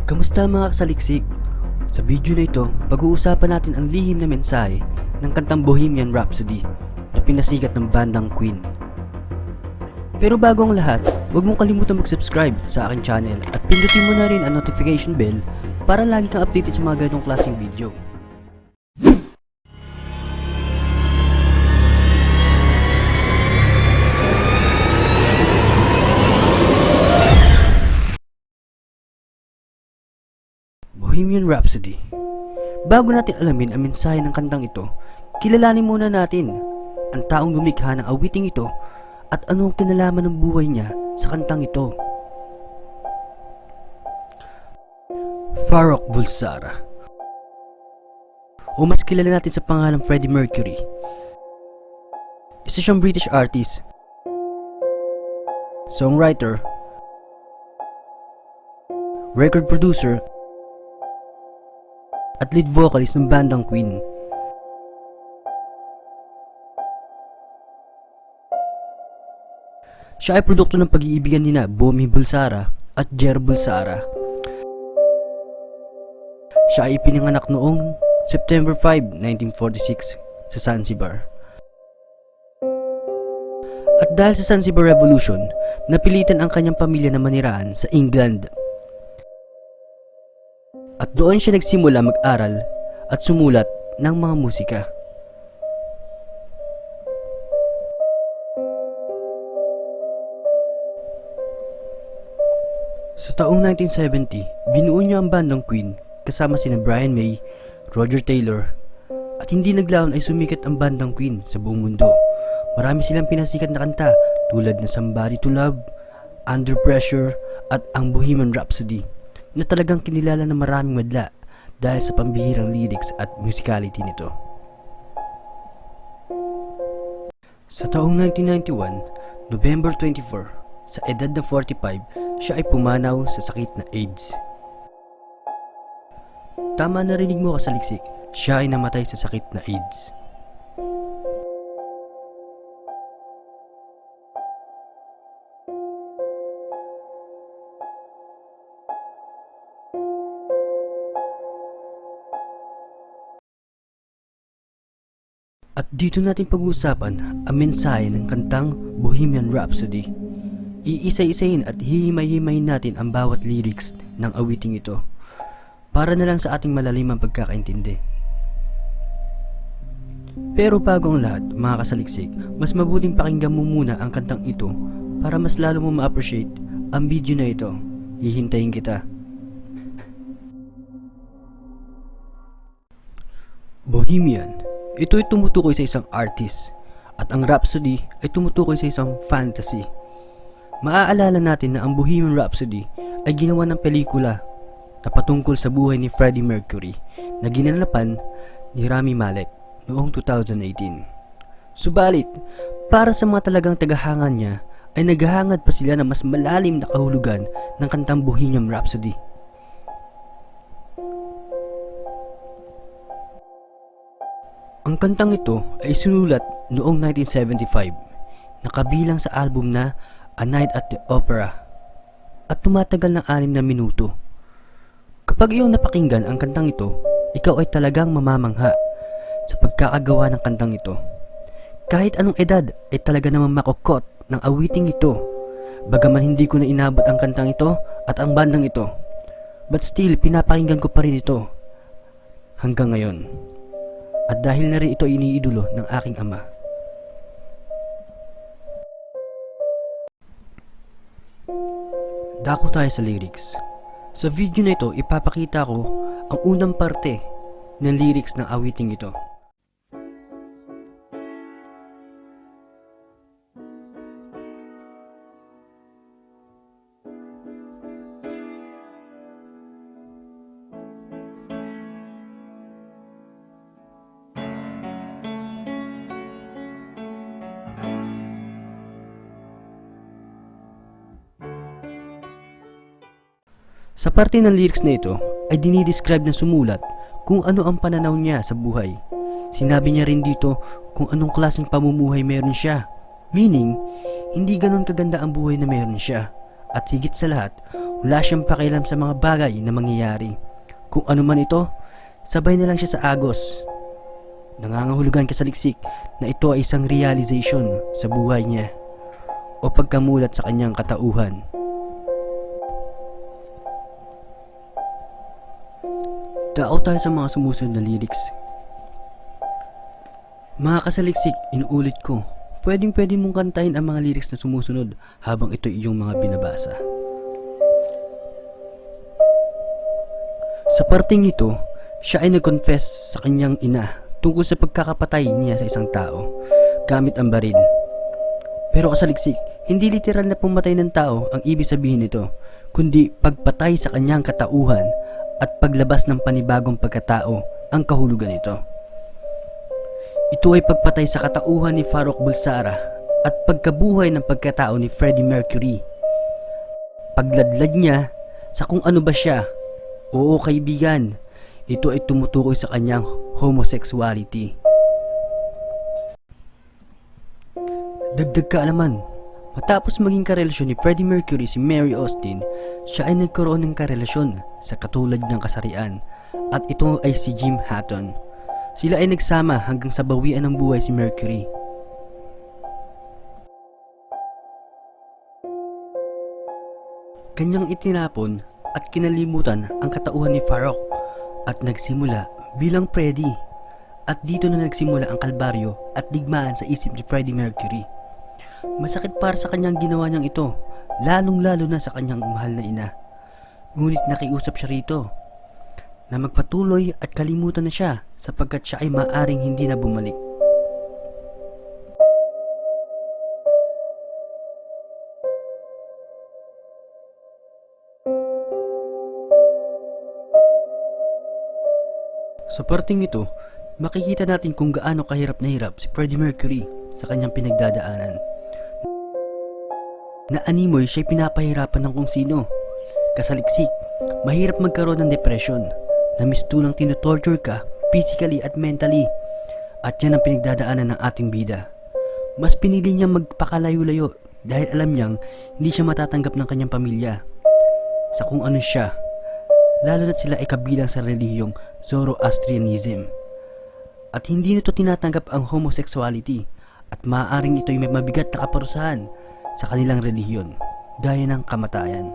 Kamusta mga kasaliksik? Sa video na ito, pag-uusapan natin ang lihim na mensahe ng kantang Bohemian Rhapsody na pinasikat ng bandang Queen. Pero bago ang lahat, huwag mong kalimutan mag-subscribe sa aking channel at pindutin mo na rin ang notification bell para lagi kang updated sa mga ganitong klaseng video. Bohemian Rhapsody. Bago natin alamin ang mensahe ng kantang ito, kilalanin muna natin ang taong lumikha ng awiting ito at anong kinalaman ng buhay niya sa kantang ito. Farrokh Bulsara, o mas kilala natin sa pangalang Freddie Mercury. Isa siyang British artist, songwriter, record producer, at lead vocalist ng bandang Queen. Siya ay produkto ng pag-iibigan nina Bomi Bulsara at Jer Bulsara. Siya ay ipinanganak noong September 5, 1946 sa Zanzibar. At dahil sa Zanzibar Revolution, napilitan ang kanyang pamilya na manirahan sa England. At doon siya nagsimula mag-aral at sumulat ng mga musika. Sa taong 1970, binuo niya ang bandang Queen kasama sina Brian May, Roger Taylor, at hindi naglaon ay sumikat ang bandang Queen sa buong mundo. Marami silang pinasikat na kanta tulad ng Somebody to Love, Under Pressure, at ang Bohemian Rhapsody, na talagang kinilala ng maraming madla dahil sa pambihirang lyrics at musicality nito. Sa taong 1991, November 24, sa edad na 45, siya ay pumanaw sa sakit na AIDS. Tama narinig mo kasaliksik, siya ay namatay sa sakit na AIDS. At dito natin pag-uusapan ang mensahe ng kantang Bohemian Rhapsody. Iisa-isahin at hihimay-himayin natin ang bawat lyrics ng awiting ito para na lang sa ating malalimang pagkakaintindi. Pero bago ang lahat, mga kasaliksik, mas mabuting pakinggan mo muna ang kantang ito para mas lalo mo ma-appreciate ang video na ito. Hihintayin kita. Bohemian. Ito ay tumutukoy sa isang artist at ang Rhapsody ay tumutukoy sa isang fantasy. Maaalala natin na ang Bohemian Rhapsody ay ginawa ng pelikula na patungkol sa buhay ni Freddie Mercury na ginanapan ni Rami Malek noong 2018. Subalit, para sa mga talagang tagahanga niya ay naghahangad pa sila ng mas malalim na kahulugan ng kantang Bohemian Rhapsody. Ang kantang ito ay sinulat noong 1975 na kabilang sa album na A Night at the Opera at tumatagal ng 6 na minuto. Kapag iyong napakinggan ang kantang ito, ikaw ay talagang mamamangha sa pagkakagawa ng kantang ito. Kahit anong edad ay talaga namang makokot ng awiting ito, bagaman hindi ko na inabot ang kantang ito at ang bandang ito. But still, pinapakinggan ko pa rin ito hanggang ngayon. At dahil na rin ito iniidolo ng aking ama. Dako tayo sa lyrics. Sa video na ito, ipapakita ko ang unang parte ng lyrics ng awiting ito. Sa parte ng lyrics na ito ay dinidescribe ng sumulat kung ano ang pananaw niya sa buhay. Sinabi niya rin dito kung anong klaseng pamumuhay meron siya. Meaning, hindi ganon kaganda ang buhay na meron siya. At higit sa lahat, Wala siyang pakialam sa mga bagay na mangyayari. Kung ano man ito, sabay na lang siya sa agos. Nangangahulugan kasaliksik na ito ay isang realization sa buhay niya o pagkamulat sa kanyang katauhan. Dao tayo sa mga sumusunod na lyrics. Mga kasaliksik, inuulit ko, pwedeng mong kantahin ang mga lyrics na sumusunod habang ito iyong mga binabasa. Sa parting ito, siya ay nag-confess sa kanyang ina tungkol sa pagkakapatay niya sa isang tao gamit ang baril. Pero kasaliksik, hindi literal na pumatay ng tao ang ibig sabihin nito, kundi pagpatay sa kanyang katauhan at paglabas ng panibagong pagkatao ang kahulugan nito. Ito ay pagpatay sa katauhan ni Farouk Bulsara at pagkabuhay ng pagkatao ni Freddie Mercury. Pagladlad niya sa kung ano ba siya. Oo kaibigan, ito ay tumutukoy sa kanyang homosexuality. Dagdag kaalaman, matapos maging karelasyon ni Freddie Mercury si Mary Austin, siya ay nagkaroon ng karelasyon sa katulad ng kasarian at ito ay si Jim Hatton. Sila ay nagsama hanggang sa bawian ng buhay si Mercury. Kanyang itinapon at kinalimutan ang katauhan ni Farouk at nagsimula bilang Freddie. At dito na nagsimula ang kalbaryo at digmaan sa isip ni Freddie Mercury. Masakit para sa kanyang ginawa niyang ito, lalong-lalo na sa kanyang mahal na ina. Ngunit nakiusap siya rito na magpatuloy at kalimutan na siya sapagkat siya ay maaring hindi na bumalik. Sa parting ito, makikita natin kung gaano kahirap na hirap si Freddie Mercury sa kanyang pinagdadaanan. Naanimoy siya'y pinapahirapan ng kung sino. Kasaliksik, mahirap magkaroon ng depression na mistulang tinotorture ka physically at mentally. At yan ang pinagdadaanan ng ating bida. Mas pinili niyang magpakalayo-layo dahil alam niyang hindi siya matatanggap ng kanyang pamilya sa kung ano siya, lalo na't sila ay kabilang sa relihiyong Zoroastrianism. At hindi nito tinatanggap ang homosexuality at maaaring ito'y may mabigat na kaparusahan sa kanilang relihiyon, gaya ng kamatayan.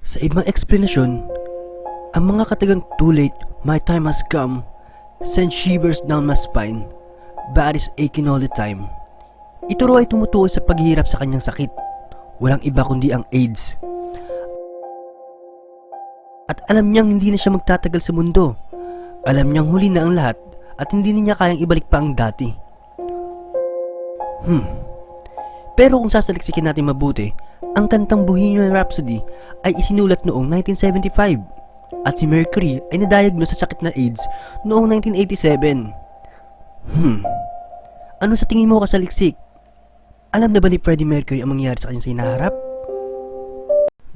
Sa ibang eksplanasyon, ang mga katagang "too late, my time has come" send shivers down my spine, body's aching all the time. Ito raw ay tumutukoy sa paghihirap sa kanyang sakit. Walang iba kundi ang AIDS. At alam niyang hindi na siya magtatagal sa mundo. Alam niyang huli na ang lahat at hindi niya kayang ibalik pa ang dati. Pero kung sasaliksikin natin mabuti, ang kantang Bohemian Rhapsody ay isinulat noong 1975 at si Mercury ay nadiagnose sa sakit na AIDS noong 1987. Ano sa tingin mo kasaliksik? Alam na ba ni Freddie Mercury ang mangyayari sa kanya sa hinaharap?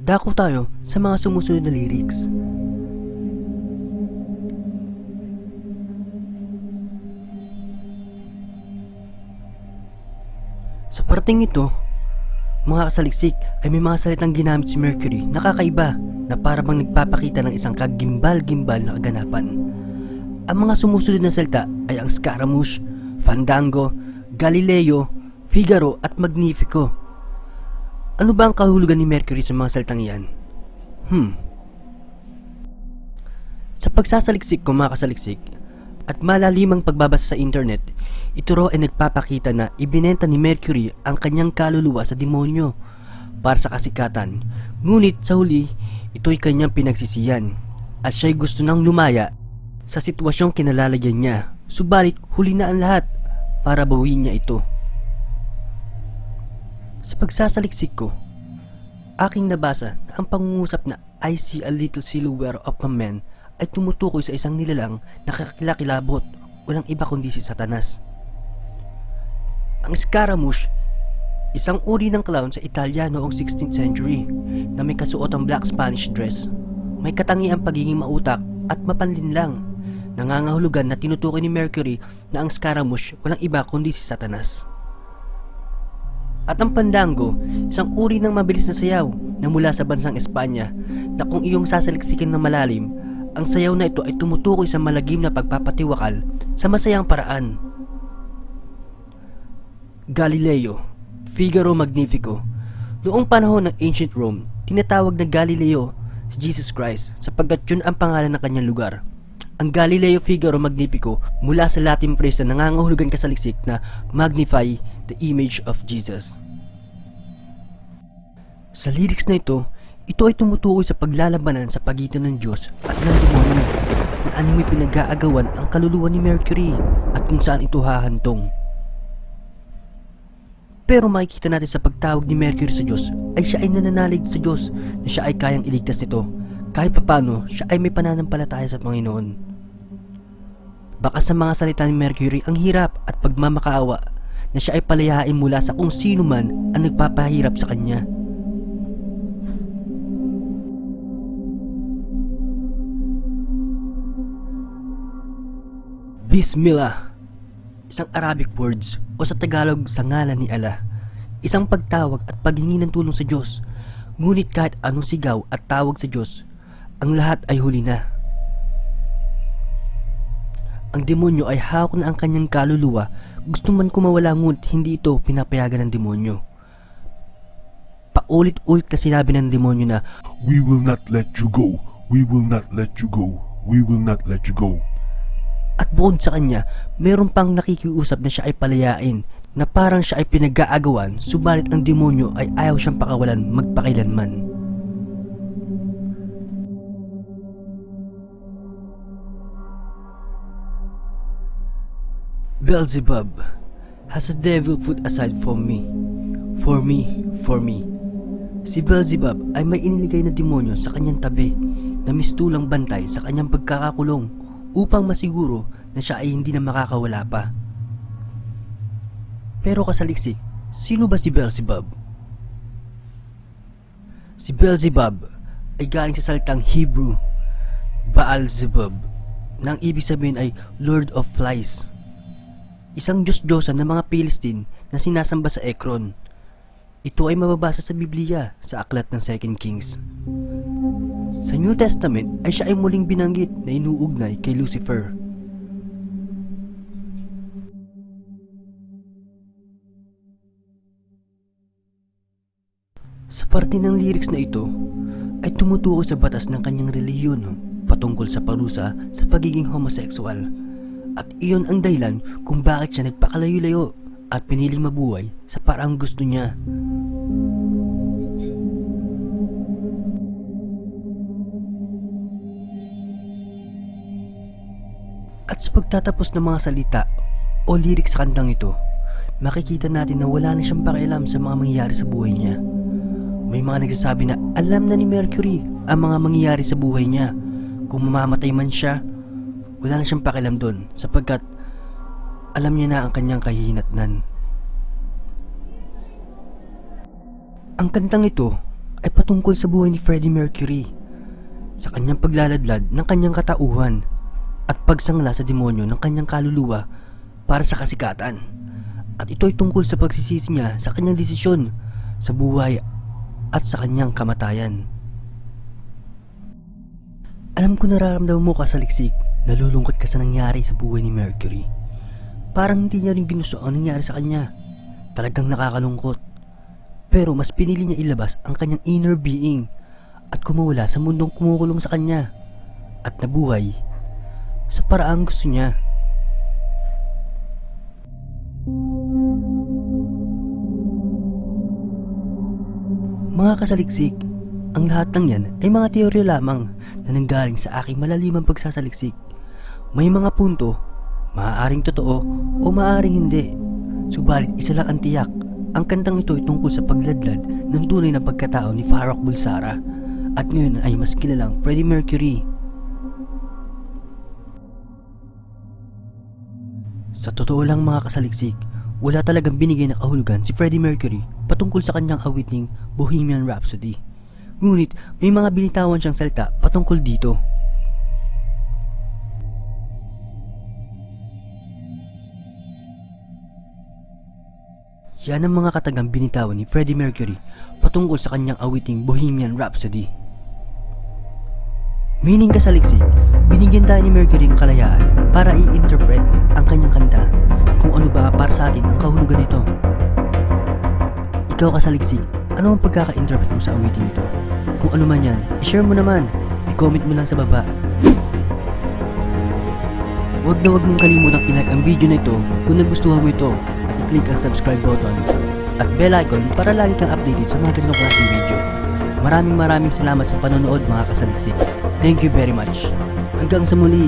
Dako tayo sa mga sumusunod na lyrics. Sa parting ito, mga kasaliksik, ay may mga salitang ginamit si Mercury na kakaiba na para bang nagpapakita ng isang kagimbal-gimbal na kaganapan. Ang mga sumusunod na salita ay ang Scaramouche, Fandango, Galileo, Figaro at Magnifico. Ano ba ang kahulugan ni Mercury sa mga salitang iyan? Sa pagsasaliksik ko mga kasaliksik at malalimang pagbabasa sa internet, ito raw ay nagpapakita na ibinenta ni Mercury ang kanyang kaluluwa sa demonyo para sa kasikatan. Ngunit sa huli, ito'y kanyang pinagsisiyan at siya'y gusto nang lumaya sa sitwasyong kinalalagyan niya. Subalit huli na ang lahat para bawiin niya ito. Sa pagsasaliksik ko, aking nabasa na ang pangungusap na "I see a little silhouette of a man" ay tumutukoy sa isang nilalang na kakilakilabot, walang iba kundi si Satanas. Ang Scaramouche, isang uri ng clown sa Italia noong 16th century na may kasuotang black Spanish dress. May katangiang pagiging mautak at mapanlinlang. Nangangahulugan na tinutukoy ni Mercury na ang Scaramouche walang iba kundi si Satanas. At ang pandango, isang uri ng mabilis na sayaw na mula sa bansang Espanya na kung iyong sasaliksikin ng malalim, ang sayaw na ito ay tumutukoy sa malagim na pagpapatiwakal sa masayang paraan. Galileo, Figaro Magnifico. Noong panahon ng Ancient Rome, tinatawag na Galileo si Jesus Christ sapagkat yun ang pangalan ng kanyang lugar. Ang Galileo Figaro Magnifico mula sa Latin phrase na nangangahulugan kasaliksik na magnify the image of Jesus. Sa lyrics na ito ay tumutukoy sa paglalabanan sa pagitan ng Diyos at ng demonyo na animoy pinag-aagawan ang kaluluwa ni Mercury at kung saan ito hahantong. Pero makikita natin sa pagtawag ni Mercury sa Diyos ay siya ay nananalig sa Diyos na siya ay kayang iligtas nito kahit papano siya ay may pananampalataya sa Panginoon. Baka sa mga salita ni Mercury ang hirap at pagmamakaawa na siya ay palayain mula sa kung sino man ang nagpapahirap sa kanya. Bismillah, isang Arabic words o sa Tagalog sa ngalan ni Allah, isang pagtawag at paghingi ng tulong sa Diyos. Ngunit kahit anong sigaw at tawag sa Diyos, ang lahat ay huli na. Ang demonyo ay hawak na ang kanyang kaluluwa. Gusto man kumawala ngunit hindi ito pinapayagan ng demonyo. Paulit-ulit na sinabi ng demonyo na, "We will not let you go. We will not let you go. We will not let you go." At bukod sa kanya, meron pang nakikiusap na siya ay palayain, na parang siya ay pinag-aagawan, subalit ang demonyo ay ayaw siyang pakawalan magpakailanman. Beelzebub, has the devil put aside for me? For me, for me. Si Beelzebub ay may iniligay na demonyo sa kanyang tabi na mistulang bantay sa kanyang pagkakakulong upang masiguro na siya ay hindi na makakawala pa. Pero kasaliksik, sino ba si Beelzebub? Si Beelzebub ay galing sa salitang Hebrew, Baal-zebub, na ang ibig sabihin ay Lord of Flies. Isang Diyos-Diyosan ng mga Palestine na sinasamba sa Ekron. Ito ay mababasa sa Biblia sa aklat ng 2 Kings. Sa New Testament ay siya ay muling binanggit na inuugnay kay Lucifer. Sa parte ng lyrics na ito ay tumutukoy sa batas ng kanyang relihiyon patungkol sa parusa sa pagiging homosexual. At iyon ang dahilan kung bakit siya nagpakalayo-layo at piniling mabuhay sa paraang gusto niya. At sa pagtatapos ng mga salita o lyrics sa kantang ito, makikita natin na wala na siyang pakialam sa mga mangyayari sa buhay niya. May mga nagsasabi na alam na ni Mercury ang mga mangyayari sa buhay niya. Kung mamamatay man siya, wala na siyang pakialam doon sapagkat alam niya na ang kanyang kahihinatnan. Ang kantang ito ay patungkol sa buhay ni Freddie Mercury, sa kanyang paglaladlad ng kanyang katauhan at pagsangla sa demonyo ng kanyang kaluluwa para sa kasikatan. At ito ay tungkol sa pagsisisi niya sa kanyang desisyon sa buhay at sa kanyang kamatayan. Alam ko nararamdaman mo kasaliksik, nalulungkot ka sa nangyari sa buhay ni Mercury. Parang hindi niya rin ginusto ang nangyari sa kanya. Talagang nakakalungkot. Pero mas pinili niya ilabas ang kanyang inner being at kumawala sa mundong kumukulong sa kanya at nabuhay sa paraang gusto niya. Mga kasaliksik, ang lahat ng yan ay mga teorya lamang na nanggaling sa aking malalimang pagsasaliksik. May mga punto, maaaring totoo o maaaring hindi. Subalit isa lang ang tiyak, ang kantang ito ay tungkol sa pagladlad ng tunay na pagkatao ni Farrokh Bulsara at ngayon ay mas kilalang Freddie Mercury. Sa totoo lang mga kasaliksik, wala talagang binigay na kahulugan si Freddie Mercury patungkol sa kanyang awiting Bohemian Rhapsody. Ngunit may mga binitawan siyang salita patungkol dito. Yan ang mga katagang binitawan ni Freddie Mercury patungkol sa kanyang awiting Bohemian Rhapsody. Meaning kasaliksik, binigyan tayo ni Mercury ng kalayaan para i-interpret ang kanyang kanta kung ano ba para sa atin ang kahulugan nito. Ikaw kasaliksik, ano ang pagkaka-interpret mo sa awiting ito? Kung ano man yan, i-share mo naman, i-comment mo lang sa baba. Huwag na huwag mong kalimutang i-like ang video na ito kung nagustuhan mo ito at i-click ang subscribe button at bell icon para lagi kang updated sa mga ganitong klaseng video. Maraming salamat sa panonood mga kasaliksik. Thank you very much. Hanggang sa muli.